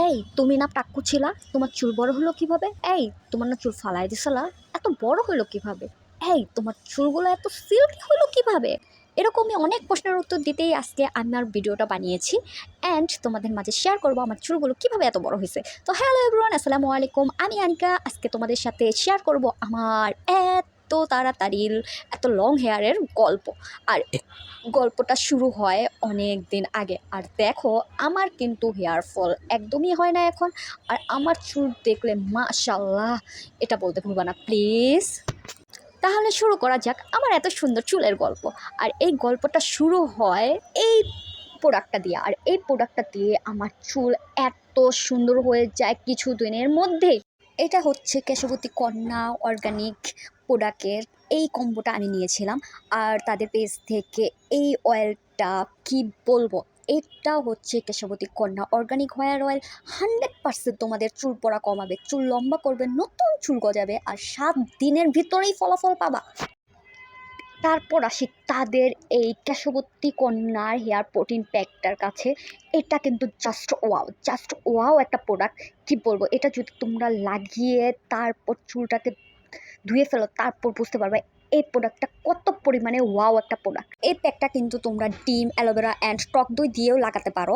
এই তুমি না টাক্কু ছিলা, তোমার চুল বড় হলো কিভাবে? এই তোমার না চুল ফালাই দিছিলা, এত বড় হলো কিভাবে? এই তোমার চুলগুলো এত সিল্কি হলো কিভাবে? এরকমই অনেক প্রশ্নের উত্তর দিতেই আজকে আমার ভিডিওটা বানিয়েছি অ্যান্ড তোমাদের মাঝে শেয়ার করবো আমার চুলগুলো কিভাবে এত বড় হয়েছে। তো হ্যালো এভরিওয়ান, আসসালামু আলাইকুম, আমি আনিকা। আজকে তোমাদের সাথে শেয়ার করব আমার এত তাড়াতাড়ি এত লং হেয়ারের গল্প। আর গল্পটা শুরু হয় অনেক দিন আগে। আর দেখো, আমার কিন্তু হেয়ার ফল একদমই হয় না এখন। আর আমার চুল দেখলে মাশাল্লাহ এটা বলতে ভুলবা না প্লিজ। তাহলে শুরু করা যাক আমার এত সুন্দর চুলের গল্প। আর এই গল্পটা শুরু হয় এই প্রোডাক্টটা দিয়ে। আর এই প্রোডাক্টটা দিয়ে আমার চুল এত সুন্দর হয়ে যায় কিছু দিনের মধ্যে। এটা হচ্ছে কেশবতী কন্যা অর্গানিক প্রোডাক্টের এই কম্বোটা আমি নিয়েছিলাম। আর তাদের পেজ থেকে এই অয়েলটা কি বলবো, এটা হচ্ছে কেশবতী কন্যা অর্গানিক হেয়ার অয়েল। 100% তোমাদের চুল পড়া কমাবে, চুল লম্বা করবে, নতুন চুল গজাবে, আর 7 দিনের ভিতরেই ফলাফল পাবা। তারপর আসি তাদের এই কেশবতী কন্যার হেয়ার প্রোটিন প্যাকটার কাছে। এটা কিন্তু জাস্ট ওয়াও একটা প্রোডাক্ট। কি বলবো, এটা যদি তোমরা লাগিয়ে তারপর চুলটাকে ধুয়ে ফেলো, তারপর বুঝতে পারবে এই প্রোডাক্টটা কত পরিমাণে ওয়াও একটা প্রোডাক্ট। এই প্যাকটা কিন্তু তোমরা ডিম, অ্যালোভেরা অ্যান্ড টক দই দিয়েও লাগাতে পারো।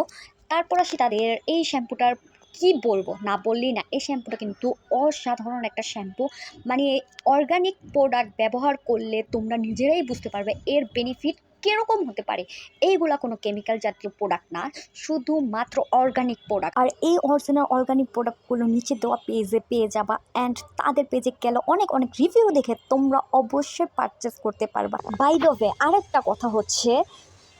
তারপর আসি তাদের এই শ্যাম্পুটার কি বলবো, না বললেই না, এই শ্যাম্পুটা কিন্তু অসাধারণ একটা শ্যাম্পু। মানে অর্গানিক প্রোডাক্ট ব্যবহার করলে তোমরা নিজেরাই বুঝতে পারবে এর বেনিফিট কীরকম হতে পারে। এইগুলা কোনো কেমিক্যাল জাতীয় প্রোডাক্ট না, শুধুমাত্র অর্গানিক প্রোডাক্ট। আর এই অরিজিনাল অর্গানিক প্রোডাক্টগুলো নিচে দেওয়া পেজে পেয়ে যাবা। অ্যান্ড তাদের পেজে গেলে অনেক অনেক রিভিউ দেখে তোমরা অবশ্যই পারচেস করতে পারবা। বাই দ্য ওয়ে, আরেকটা কথা হচ্ছে,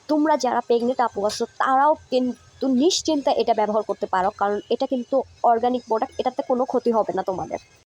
তোমরা যারা প্রেগনেন্ট আপু আছো তারাও কিন্তু নিশ্চিন্তে এটা ব্যবহার করতে পারো, কারণ এটা কিন্তু অর্গানিক প্রোডাক্ট, এটাতে কোনো ক্ষতি হবে না তোমাদের।